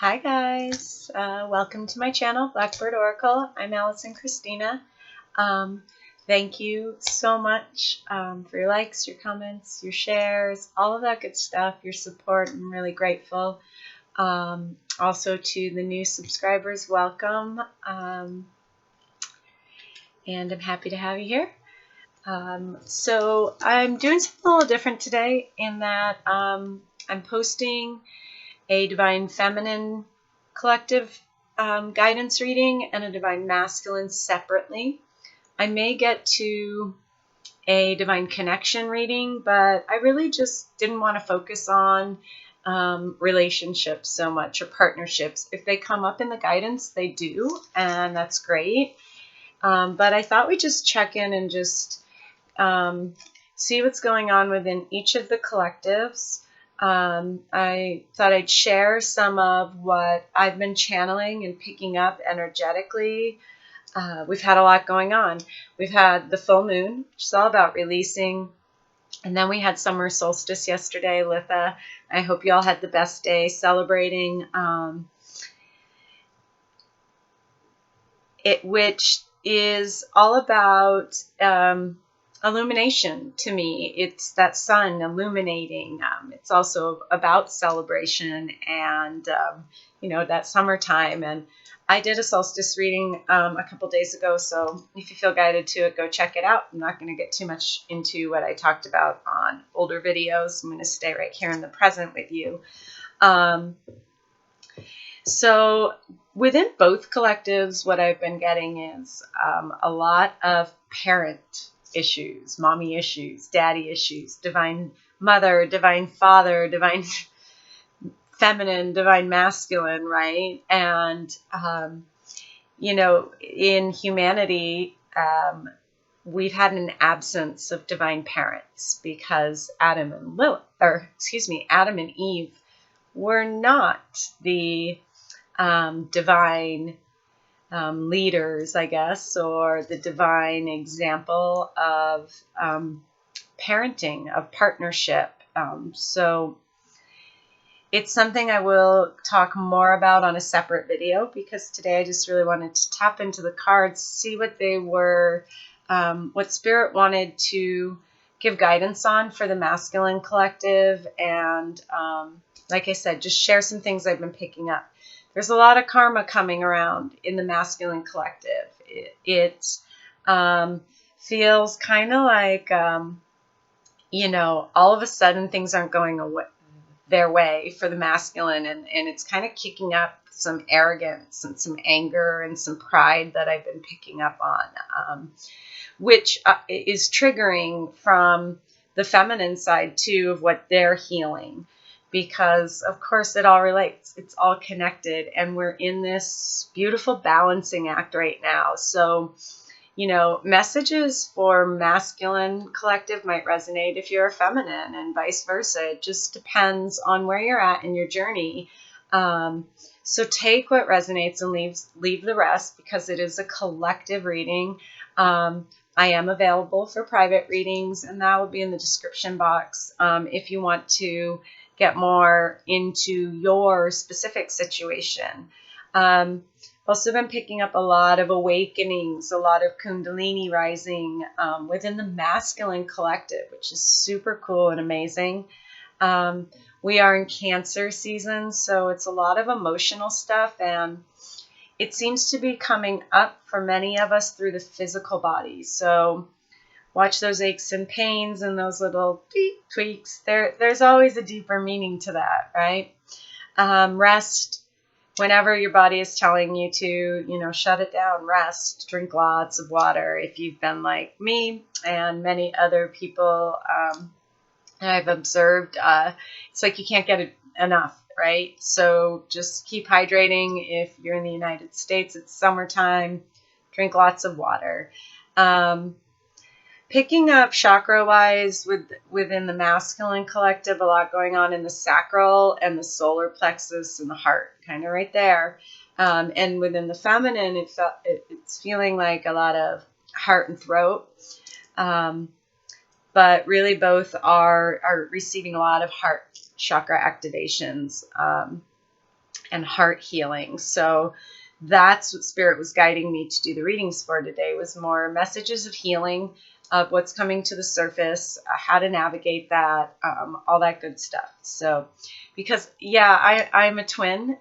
Hi guys, welcome to my channel, Blackbird Oracle. I'm Allison Christina. Um, Thank you so much for your likes, your comments, your shares, all of that good stuff, your support. I'm really grateful. Also to the new subscribers, welcome. And I'm happy to have you here. So I'm doing something a little different today in that I'm posting a Divine Feminine collective guidance reading and a Divine Masculine separately. I may get to a Divine Connection reading, but I really just didn't want to focus on relationships so much or partnerships. If they come up in the guidance, they do, and that's great. But I thought we'd just check in and just see what's going on within each of the collectives. I thought I'd share some of what I've been channeling and picking up energetically. We've had a lot going on. We've had the full moon, which is all about releasing. And then we had summer solstice yesterday, Litha. I hope you all had the best day celebrating it, which is all about illumination to me. It's that sun illuminating. It's also about celebration and, that summertime. And I did a solstice reading a couple days ago, so if you feel guided to it, go check it out. I'm not going to get too much into what I talked about on older videos. I'm going to stay right here in the present with you. So within both collectives, what I've been getting is a lot of parent issues, mommy issues, daddy issues, divine mother, divine father, divine feminine, divine masculine, right? And, in humanity, we've had an absence of divine parents because Adam and Eve were not the divine leaders, I guess, or the divine example of parenting, of partnership. So it's something I will talk more about on a separate video, because today I just really wanted to tap into the cards, see what they were, what Spirit wanted to give guidance on for the masculine collective, and like I said, just share some things I've been picking up. There's a lot of karma coming around in the masculine collective. It feels kind of like, all of a sudden things aren't going their way for the masculine, and it's kind of kicking up some arrogance and some anger and some pride that I've been picking up on, which is triggering from the feminine side too, of what they're healing. Because, of course, it all relates. It's all connected. And we're in this beautiful balancing act right now. So, messages for masculine collective might resonate if you're a feminine, and vice versa. It just depends on where you're at in your journey. So take what resonates and leave the rest, because it is a collective reading. I am available for private readings, and that will be in the description box if you want to get more into your specific situation. Also been picking up a lot of awakenings, a lot of Kundalini rising within the masculine collective, which is super cool and amazing. We are in Cancer season, so it's a lot of emotional stuff, and it seems to be coming up for many of us through the physical body. So watch those aches and pains and those little tweaks. There's always a deeper meaning to that, right? Rest whenever your body is telling you to, shut it down, rest, drink lots of water. If you've been like me and many other people I've observed, it's like you can't get enough, right? So just keep hydrating. If you're in the United States, it's summertime, drink lots of water. Picking up chakra-wise within the masculine collective, a lot going on in the sacral and the solar plexus and the heart, kind of right there. And within the feminine, it's feeling like a lot of heart and throat. But really both are receiving a lot of heart chakra activations. and heart healing. So that's what Spirit was guiding me to do the readings for today, was more messages of healing, of what's coming to the surface, how to navigate that, all that good stuff. So, because, yeah, I'm a twin,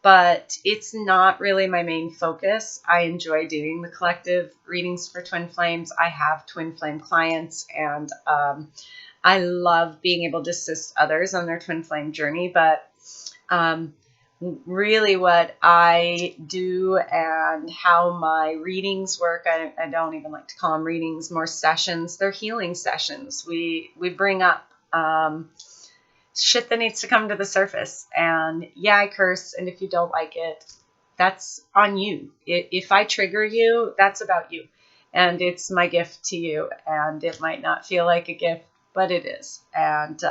but it's not really my main focus. I enjoy doing the collective readings for twin flames. I have twin flame clients, and I love being able to assist others on their twin flame journey. But really what I do and how my readings work, I don't even like to call them readings, more sessions. They're healing sessions. We bring up shit that needs to come to the surface. And yeah, I curse. And if you don't like it, that's on you. If I trigger you, that's about you. And it's my gift to you. And it might not feel like a gift, but it is. And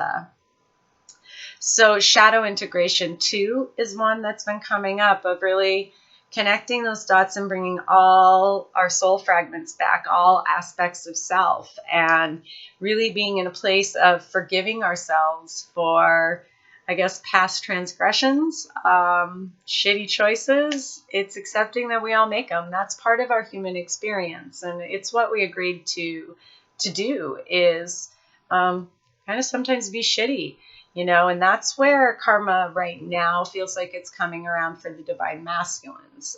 so shadow integration 2 is one that's been coming up, of really connecting those dots and bringing all our soul fragments back, all aspects of self, and really being in a place of forgiving ourselves for, I guess, past transgressions, shitty choices. It's accepting that we all make them. That's part of our human experience. And it's what we agreed to do, is kind of sometimes be shitty. And that's where karma right now feels like it's coming around for the divine masculines.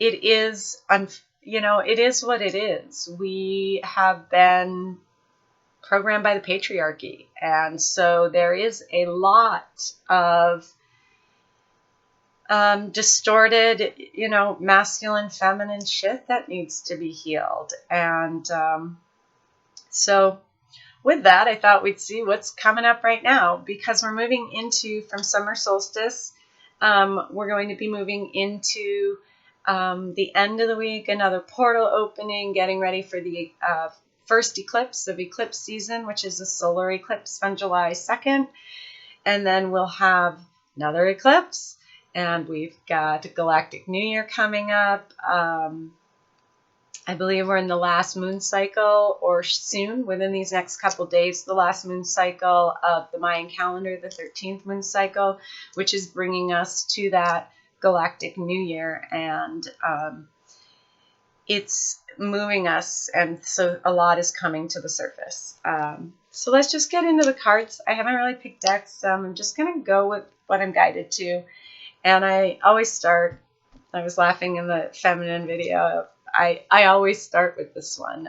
It is, it is what it is. We have been programmed by the patriarchy. And so there is a lot of distorted, masculine, feminine shit that needs to be healed. And so with that, I thought we'd see what's coming up right now, because we're moving into, from summer solstice, we're going to be moving into the end of the week, another portal opening, getting ready for the first eclipse of eclipse season, which is a solar eclipse on July 2nd. And then we'll have another eclipse, and we've got a galactic new year coming up. I believe we're in the last moon cycle, or soon, within these next couple days, the last moon cycle of the Mayan calendar, the 13th moon cycle, which is bringing us to that galactic new year. And it's moving us, and so a lot is coming to the surface. So let's just get into the cards. I haven't really picked decks, so I'm just going to go with what I'm guided to. And I always start, I was laughing in the feminine video, I always start with this one.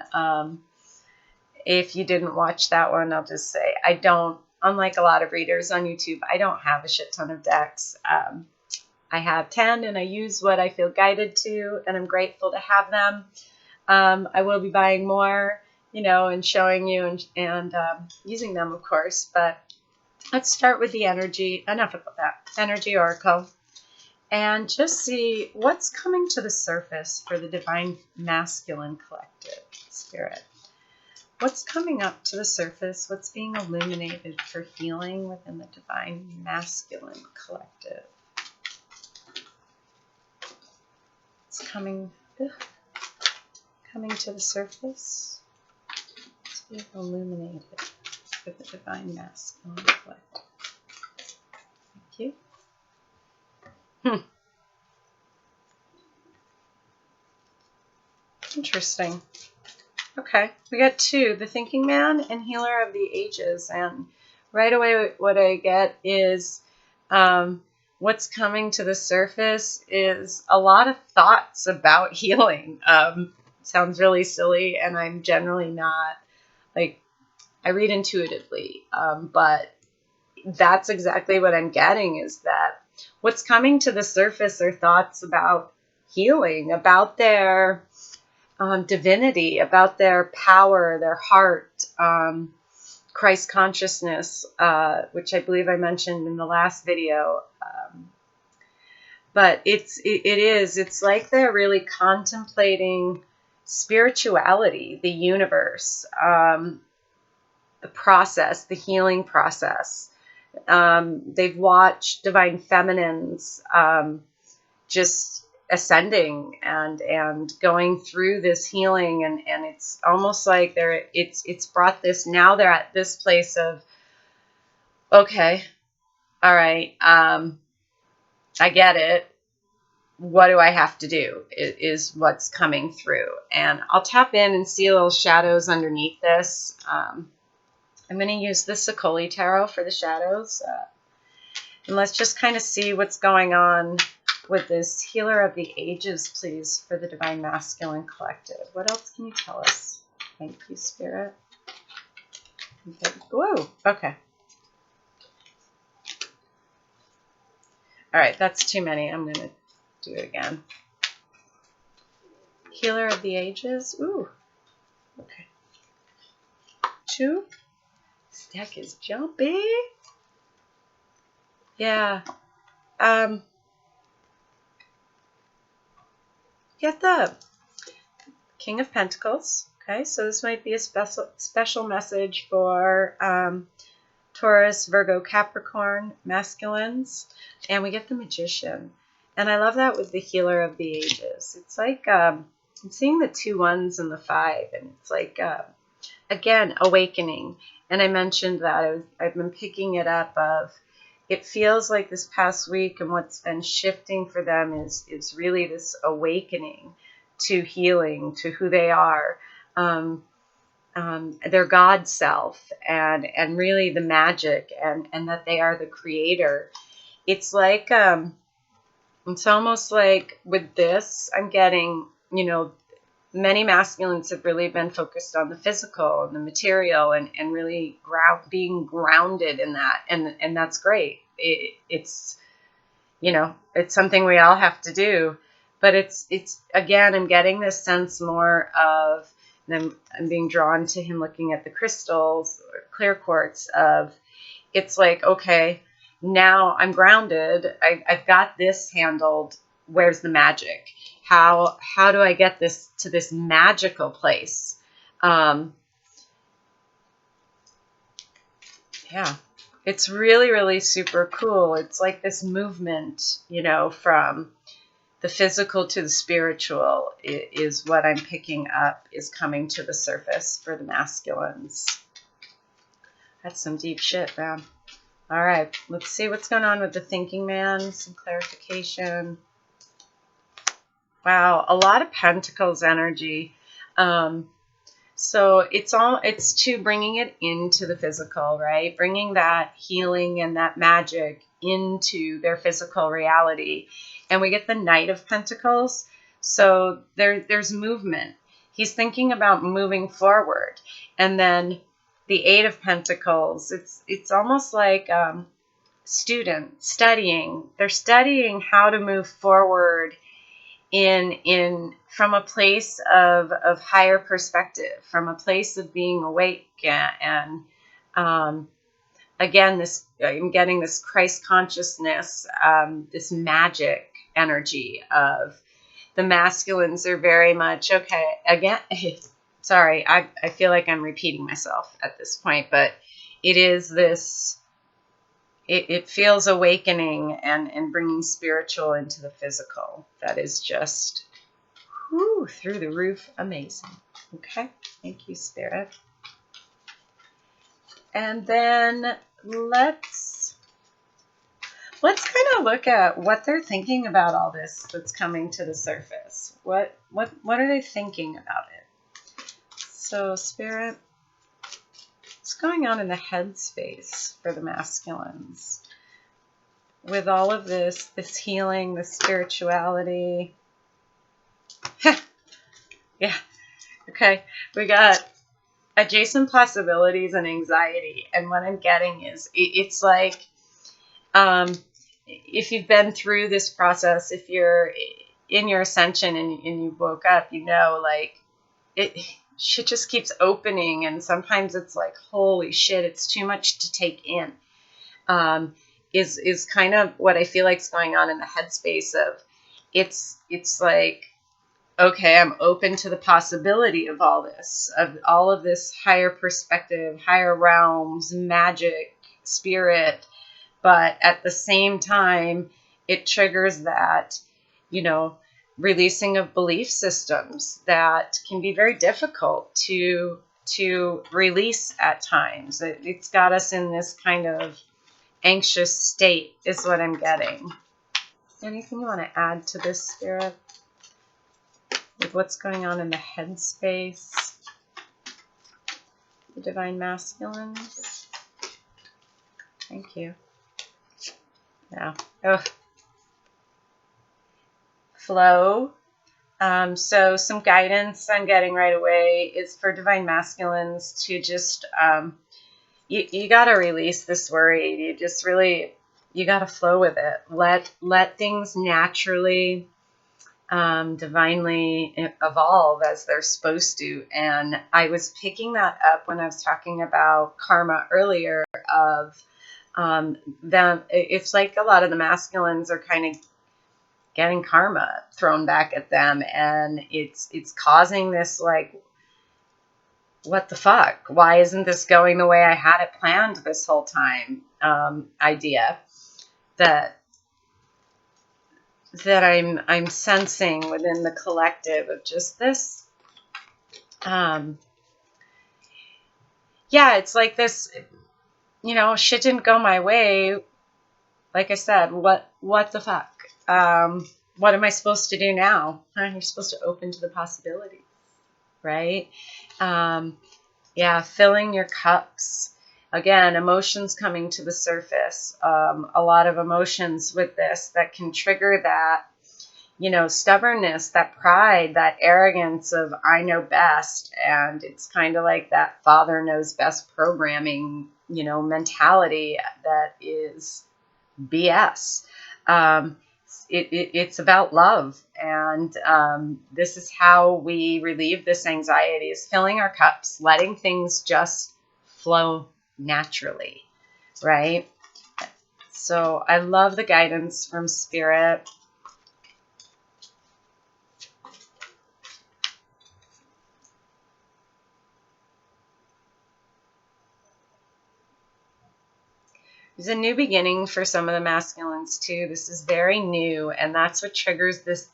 If you didn't watch that one, I'll just say I don't, unlike a lot of readers on YouTube, I don't have a shit ton of decks. I have 10, and I use what I feel guided to, and I'm grateful to have them. I will be buying more, and showing you and using them, of course. But let's start with the energy. Enough about that. Energy Oracle. And just see what's coming to the surface for the divine masculine collective spirit. What's coming up to the surface? What's being illuminated for healing within the divine masculine collective? It's coming to the surface. It's being illuminated for the divine masculine collective. Thank you. Interesting. Okay, we got 2, the Thinking Man and Healer of the Ages. And right away what I get is what's coming to the surface is a lot of thoughts about healing. Sounds really silly, and I'm generally not, I read intuitively, but that's exactly what I'm getting, is that what's coming to the surface are thoughts about healing, about their divinity, about their power, their heart, Christ consciousness, which I believe I mentioned in the last video. But it's like they're really contemplating spirituality, the universe, the process, the healing process. They've watched divine feminines just ascending and going through this healing, and it's almost like it's brought this, now they're at this place of, okay, all right, I get it. What do I have to do is what's coming through. And I'll tap in and see little shadows underneath this. I'm going to use the Sicoli Tarot for the shadows. And let's just kind of see what's going on with this Healer of the Ages, please, for the Divine Masculine Collective. What else can you tell us? Thank you, Spirit. Okay. Whoa, okay. All right, that's too many. I'm going to do it again. Healer of the Ages. Ooh. Okay. 2. This deck is jumpy. Yeah. Get the King of Pentacles. Okay, so this might be a special message for Taurus, Virgo, Capricorn, masculines. And we get the Magician. And I love that with the Healer of the Ages. It's like, I'm seeing the 2 1s and the 5. And it's like, again, awakening. And I mentioned that. I've been picking it up of, it feels like this past week and what's been shifting for them is really this awakening to healing, to who they are. Their God self and really the magic and that they are the creator. It's like, it's almost like with this, I'm getting, many masculines have really been focused on the physical and the material and really being grounded in that. And that's great. It's, it's something we all have to do, but it's again, I'm getting this sense more of, and I'm being drawn to him looking at the crystals or clear quartz of, it's like, okay, now I'm grounded. I've got this handled. Where's the magic? How do I get this to this magical place? Yeah, it's really, really super cool. It's like this movement, from the physical to the spiritual is what I'm picking up, is coming to the surface for the masculines. That's some deep shit, man. All right, let's see what's going on with the thinking man. Some clarification. Wow, a lot of Pentacles energy. So it's to bringing it into the physical, right? Bringing that healing and that magic into their physical reality. And we get the Knight of Pentacles. So there's movement. He's thinking about moving forward. And then the 8 of Pentacles, it's almost like studying. They're studying how to move forward from a place of higher perspective, from a place of being awake and again, I'm getting this Christ consciousness, this magic energy of the masculines are very much, okay, again, sorry, I feel like I'm repeating myself at this point, but it is this, it feels awakening and bringing spiritual into the physical. That is just through the roof amazing. Okay, thank you, Spirit. And then let's kind of look at what they're thinking about all this that's coming to the surface. What are they thinking about it? So, Spirit, what's going on in the headspace for the masculines with all of this healing, this spirituality? Yeah. Okay. We got adjacent possibilities and anxiety. And what I'm getting is it's like, if you've been through this process, if you're in your ascension and you woke up, like shit just keeps opening. And sometimes it's like, holy shit, it's too much to take in, is kind of what I feel like is going on in the headspace of it's like, okay, I'm open to the possibility of all of this higher perspective, higher realms, magic, spirit. But at the same time, it triggers that, releasing of belief systems that can be very difficult to release at times. It's got us in this kind of anxious state is what I'm getting. Is there anything you want to add to this, Spirit? With what's going on in the head space? The Divine Masculines. Thank you. Yeah. Oh. Flow. So some guidance I'm getting right away is for Divine Masculines to just, you got to release this worry. You just really, you got to flow with it. Let things naturally, divinely evolve as they're supposed to. And I was picking that up when I was talking about karma earlier of them. It's like a lot of the masculines are kind of getting karma thrown back at them, and it's causing this like, what the fuck? Why isn't this going the way I had it planned this whole time? Idea that I'm sensing within the collective of just this. Yeah, it's like this, shit didn't go my way. Like I said, what the fuck? What am I supposed to do now? You're supposed to open to the possibilities, right? Yeah, filling your cups. Again, emotions coming to the surface. A lot of emotions with this that can trigger that, stubbornness, that pride, that arrogance of I know best. And it's kind of like that father knows best programming, mentality that is BS. It's about love. And this is how we relieve this anxiety, is filling our cups, letting things just flow naturally, right? So I love the guidance from Spirit. There's a new beginning for some of the masculines too. This is very new, and that's what triggers this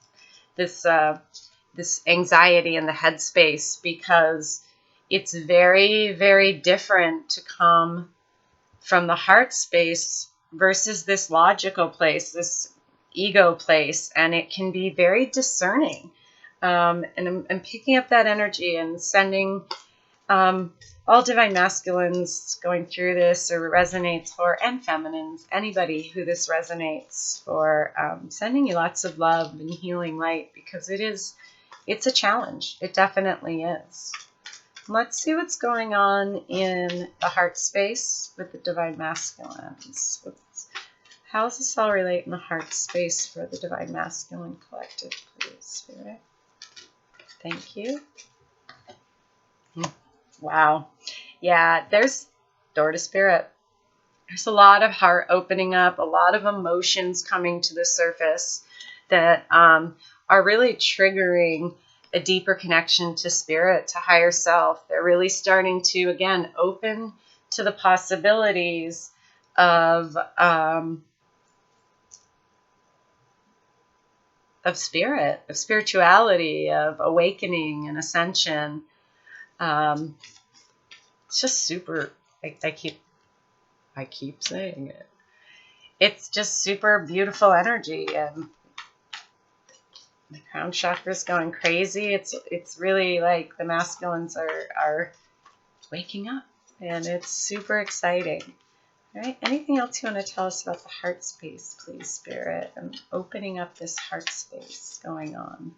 anxiety in the headspace, because it's very, very different to come from the heart space versus this logical place, this ego place, and it can be very discerning. And I'm picking up that energy and sending all Divine Masculines going through this, or resonates for, and Feminines, anybody who this resonates for, sending you lots of love and healing light, because it's a challenge. It definitely is. Let's see what's going on in the heart space with the Divine Masculines. How does this all relate in the heart space for the Divine Masculine collective, please, Spirit? Thank you. Wow. Yeah, there's door to Spirit. There's a lot of heart opening up, a lot of emotions coming to the surface that are really triggering a deeper connection to Spirit, to higher self. They're really starting to, again, open to the possibilities of Spirit, of spirituality, of awakening and ascension. It's just super, I keep saying it. It's just super beautiful energy, and the crown chakra is going crazy. It's really like the masculines are waking up, and it's super exciting. All right, anything else you want to tell us about the heart space, please, Spirit? I'm opening up this heart space going on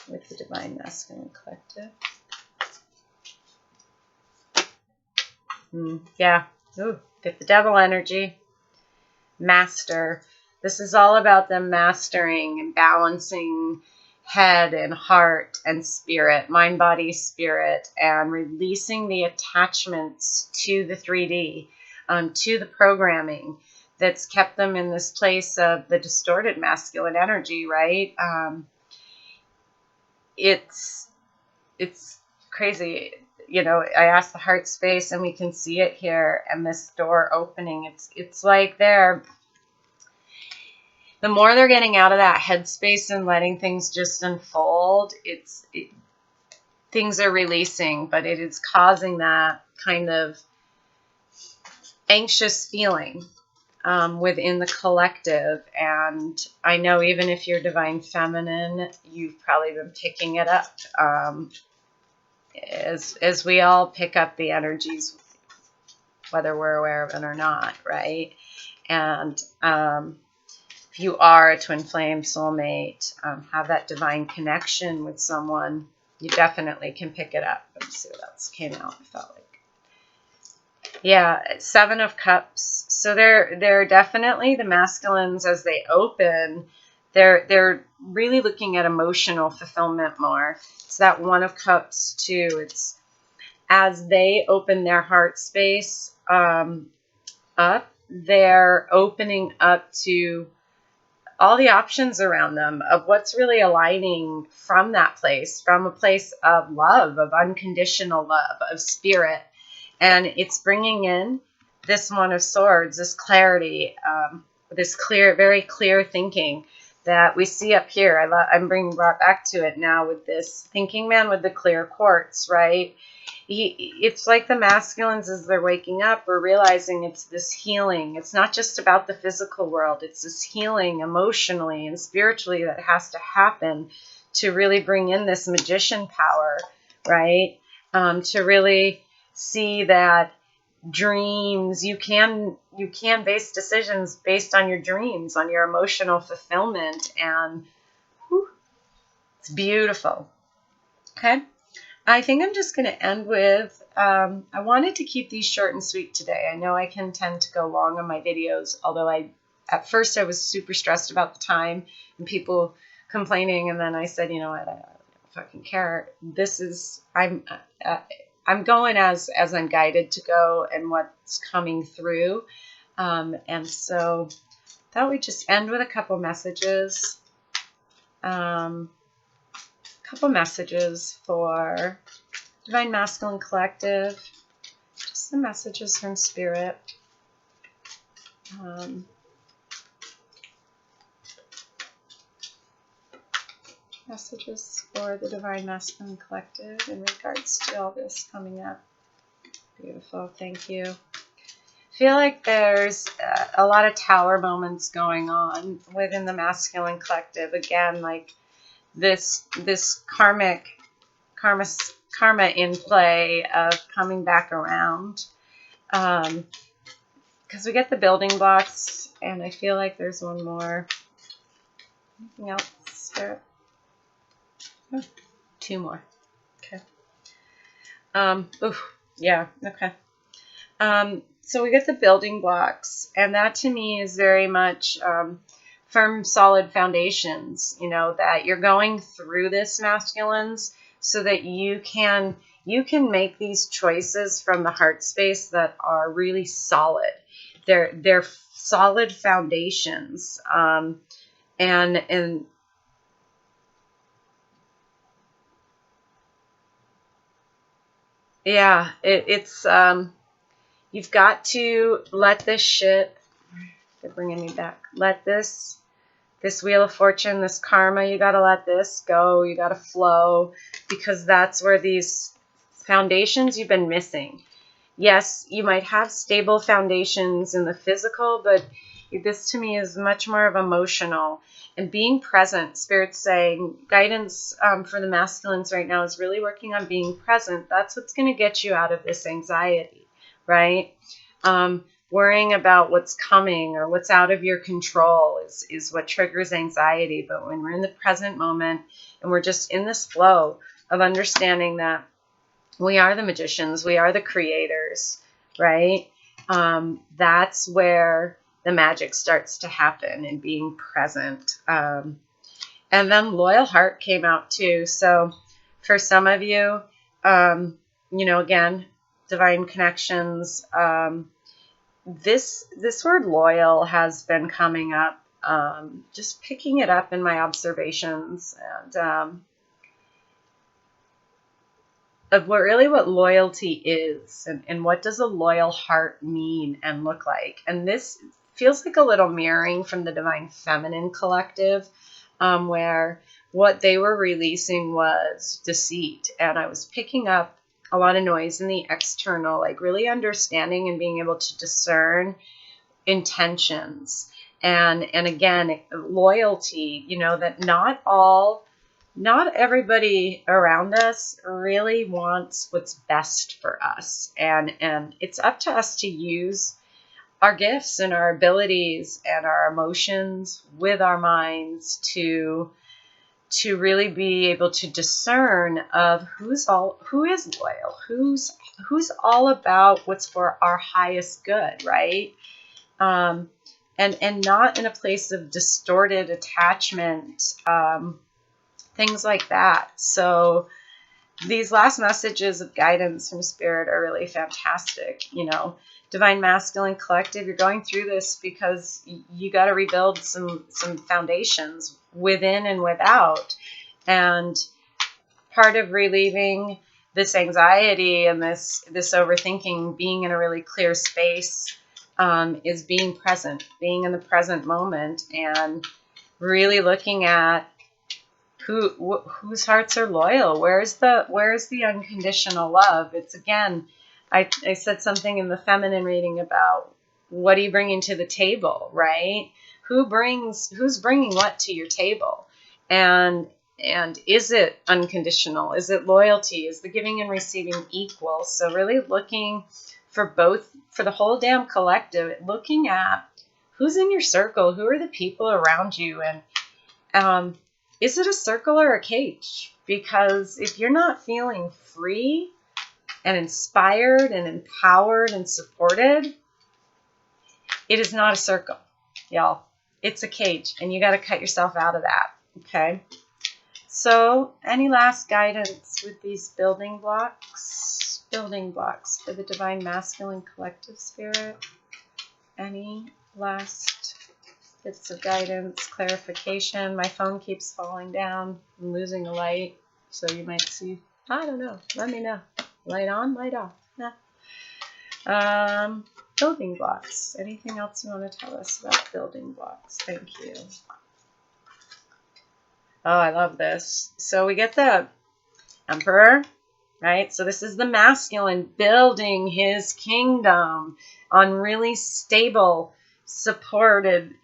with the Divine Masculine collective. Yeah. Ooh, get the devil energy. Master. This is all about them mastering and balancing head and heart and spirit, mind, body, spirit, and releasing the attachments to the 3D, to the programming that's kept them in this place of the distorted masculine energy, right? It's crazy. I asked the heart space, and we can see it here, and this door opening. It's like the more they're getting out of that headspace and letting things just unfold, things are releasing, but it is causing that kind of anxious feeling. within the collective. And I know even if you're divine feminine, you've probably been picking it up, as we all pick up the energies, whether we're aware of it or not, right? And if you are a twin flame soulmate, have that divine connection with someone, you definitely can pick it up. Let's see what else came out. I felt like, yeah, 7 of Cups. So they're definitely the masculines as they open. They're really looking at emotional fulfillment more. It's that 1 of Cups too. It's as they open their heart space up, they're opening up to all the options around them of what's really aligning from that place, from a place of love, of unconditional love, of spirit. And it's bringing in this 1 of Swords, this clarity, this clear, very clear thinking that we see up here. I'm being brought back to it now with this thinking man with the clear quartz, right? It's like the masculines, as they're waking up, we're realizing it's this healing. It's not just about the physical world. It's this healing emotionally and spiritually that has to happen to really bring in this magician power, right? To really see that dreams, you can base decisions based on your dreams, on your emotional fulfillment, and whew, it's beautiful. Okay, I think I'm just going to end with, I wanted to keep these short and sweet today. I know I can tend to go long on my videos, although at first I was super stressed about the time and people complaining, and then I said, you know what, I don't fucking care. This is, I'm going as I'm guided to go and what's coming through. And so I thought we'd just end with a couple messages. Couple messages for Divine Masculine Collective. Just some messages from Spirit. Messages for the Divine Masculine Collective in regards to all this coming up. Beautiful. Thank you. I feel like there's a lot of tower moments going on within the Masculine Collective. Again, like this karma in play of coming back around. Because we get the building blocks, and I feel like there's one more. Anything else, Spirit? Oh, 2 more. Okay. Yeah, okay. So we get the building blocks, and that to me is very much firm, solid foundations, you know, that you're going through this, masculines, so that you can make these choices from the heart space that are really solid. They're solid foundations, and yeah, it's you've got to let this shit. They're bringing me back. Let this Wheel of Fortune, this karma, you got to let this go. You got to flow, because that's where these foundations you've been missing. Yes, you might have stable foundations in the physical, but this to me is much more of emotional and being present. Spirit's saying guidance for the masculines right now is really working on being present. That's what's going to get you out of this anxiety, right? Worrying about what's coming or what's out of your control is what triggers anxiety. But when we're in the present moment and we're just in this flow of understanding that we are the magicians, we are the creators, right? That's where the magic starts to happen, and being present. And then Loyal Heart came out too. So for some of you, you know, again, divine connections, this word loyal has been coming up, just picking it up in my observations, and of what loyalty is, and what does a loyal heart mean and look like. And this feels like a little mirroring from the Divine Feminine Collective, where what they were releasing was deceit. And I was picking up a lot of noise in the external, like really understanding and being able to discern intentions. And again, loyalty, that not everybody around us really wants what's best for us. And it's up to us to use our gifts and our abilities and our emotions with our minds to really be able to discern of who is loyal, who's all about what's for our highest good, right? And not in a place of distorted attachment, things like that. So these last messages of guidance from Spirit are really fantastic. Divine Masculine Collective, you're going through this because you got to rebuild some foundations within and without. And part of relieving this anxiety and this overthinking, being in a really clear space, is being present, being in the present moment, and really looking at whose hearts are loyal. Where's the unconditional love? It's, again, I said something in the feminine reading about what are you bringing to the table, right? Who's bringing what to your table? And is it unconditional? Is it loyalty? Is the giving and receiving equal? So really looking for the whole damn collective, looking at who's in your circle, who are the people around you, and is it a circle or a cage? Because if you're not feeling free and inspired and empowered and supported, it is not a circle, y'all. It's a cage, and you got to cut yourself out of that, okay? So any last guidance with these building blocks? Building blocks for the Divine Masculine Collective Spirit. Any last bits of guidance, clarification? My phone keeps falling down. I'm losing a light, so you might see. I don't know. Let me know. Light on, light off. Nah. Building blocks. Anything else you want to tell us about building blocks? Thank you. Oh, I love this. So we get the Emperor, right? So this is the masculine building his kingdom on really stable, supported,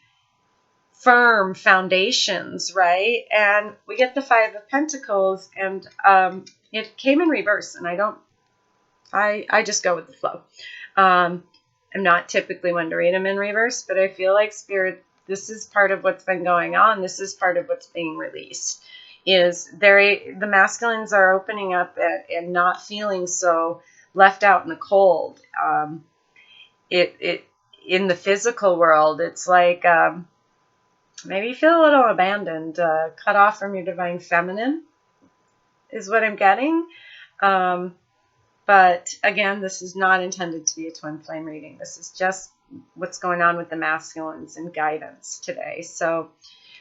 firm foundations, right? And we get the Five of Pentacles, and it came in reverse, and I just go with the flow. I'm not typically one to read them in reverse, but I feel like Spirit, this is part of what's been going on. This is part of what's being released. The masculines are opening up and not feeling so left out in the cold. In the physical world, it's like maybe you feel a little abandoned, cut off from your divine feminine, is what I'm getting. But again, this is not intended to be a twin flame reading. This is just what's going on with the masculines and guidance today. So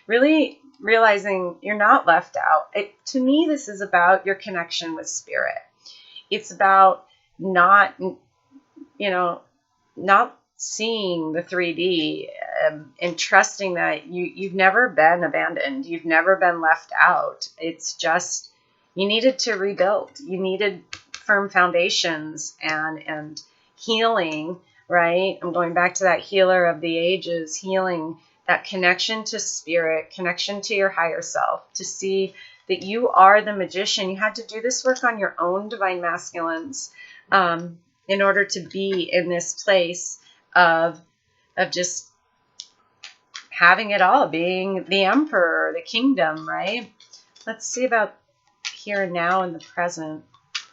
really realizing you're not left out. To me, this is about your connection with Spirit. It's about not seeing the 3D and trusting that you've never been abandoned. You've never been left out. It's just you needed to rebuild. You needed firm foundations and healing, right? I'm going back to that healer of the ages, healing, that connection to Spirit, connection to your higher self, to see that you are the magician. You had to do this work on your own, divine masculines, in order to be in this place of just having it all, being the emperor, the kingdom, right? Let's see about here and now in the present.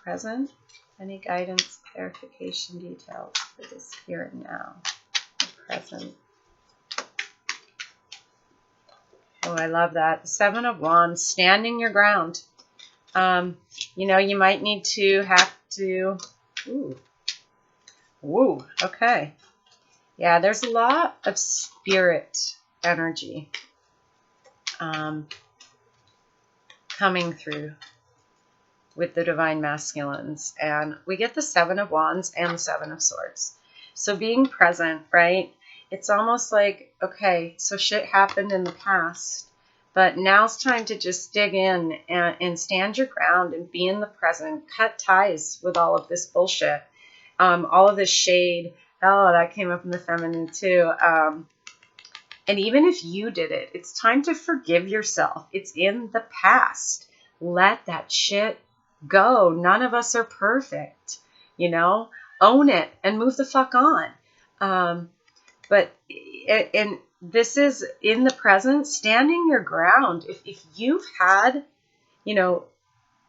Present? Any guidance, clarification, details for this here and now? The present. Oh, I love that. The Seven of Wands, standing your ground. You might need to have to... Ooh, okay. Yeah, there's a lot of spirit energy coming through with the divine masculines. And we get the Seven of Wands and the Seven of Swords. So being present, right? It's almost like, okay, so shit happened in the past, but now's time to just dig in and stand your ground and be in the present. Cut ties with all of this bullshit, all of this shade, Oh, that came up in the feminine too. And even if you did it, it's time to forgive yourself. It's in the past. Let that shit go. None of us are perfect. Own it and move the fuck on. But and this is in the present, standing your ground. If you've had,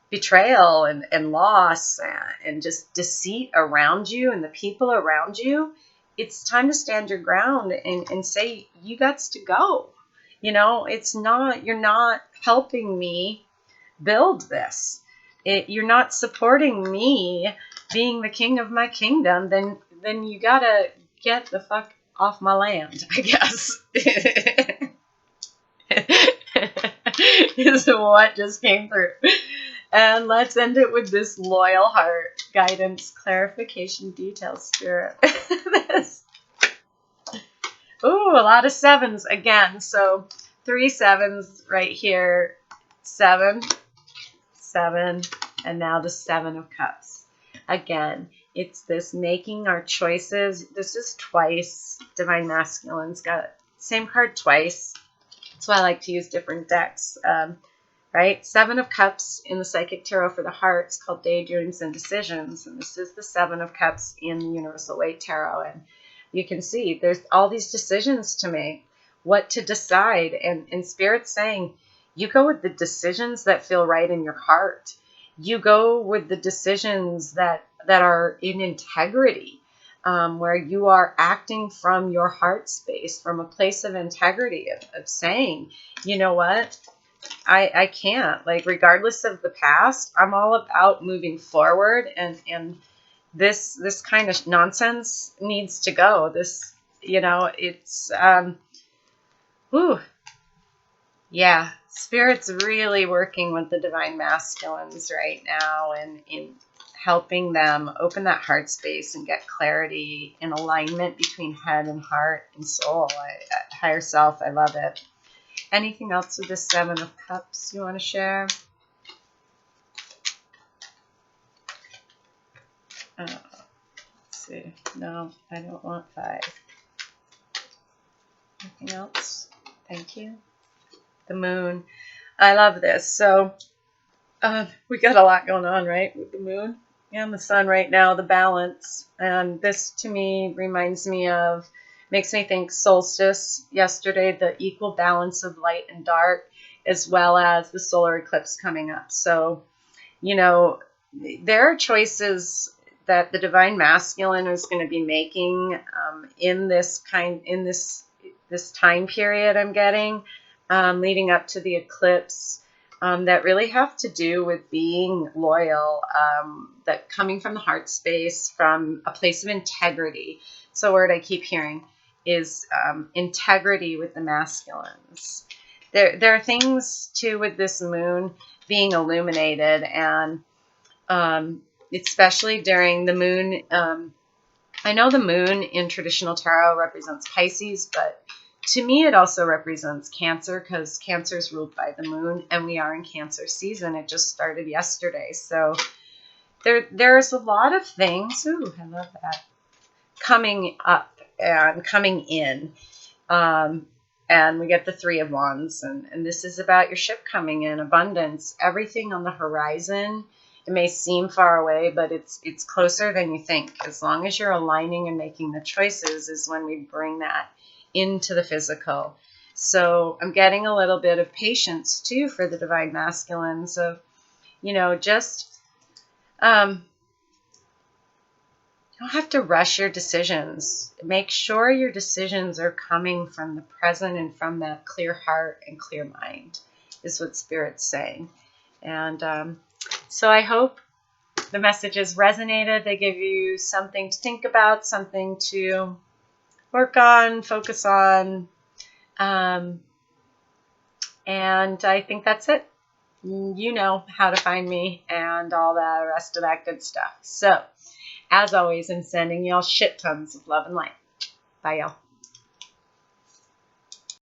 betrayal and loss and just deceit around you and the people around you, it's time to stand your ground and say, you got to go. You're not helping me build this. You're not supporting me being the king of my kingdom. Then you gotta get the fuck off my land, I guess. Is what just came through. And let's end it with this loyal heart, guidance, clarification, details, spirit. Ooh, a lot of sevens again. So 3 sevens right here. 7, 7, and now the 7 of Cups. Again, it's this making our choices. This is twice. Divine Masculine's got same card twice. That's why I like to use different decks. Right? 7 of Cups in the Psychic Tarot for the heart is called Daydreams and Decisions. And this is the 7 of Cups in the Universal Weight Tarot. And you can see there's all these decisions to make, what to decide. And Spirit's saying, you go with the decisions that feel right in your heart. You go with the decisions that are in integrity, where you are acting from your heart space, from a place of integrity, of saying, you know what? I can't, regardless of the past, I'm all about moving forward, and this kind of nonsense needs to go. This, it's, yeah, Spirit's really working with the Divine Masculines right now and in helping them open that heart space and get clarity and alignment between head and heart and soul. Higher self, I love it. Anything else with the 7 of Cups you want to share? Let's see. No, I don't want 5. Anything else? Thank you. The Moon. I love this. So we got a lot going on, right, with the Moon and the Sun right now, the balance. And this, to me, makes me think solstice yesterday, the equal balance of light and dark, as well as the solar eclipse coming up. So, there are choices that the Divine Masculine is going to be making in this time period I'm getting, leading up to the eclipse, that really have to do with being loyal, that coming from the heart space, from a place of integrity. So a word I keep hearing is integrity with the masculines. There are things too with this moon being illuminated, and especially during the moon. I know the moon in traditional tarot represents Pisces, but to me it also represents Cancer, because Cancer is ruled by the moon, and we are in Cancer season. It just started yesterday, so there's a lot of things. Ooh, I love that. Coming up and coming in. And we get the 3 of Wands, and this is about your ship coming in, abundance, everything on the horizon. It may seem far away, but it's closer than you think. As long as you're aligning and making the choices is when we bring that into the physical. So I'm getting a little bit of patience too for the Divine Masculines of, just you don't have to rush your decisions. Make sure your decisions are coming from the present and from that clear heart and clear mind, is what Spirit's saying. And so I hope the messages resonated. They give you something to think about, something to work on, focus on. And I think that's it. You know how to find me and all the rest of that good stuff. So, as always, I'm sending y'all shit tons of love and light. Bye, y'all.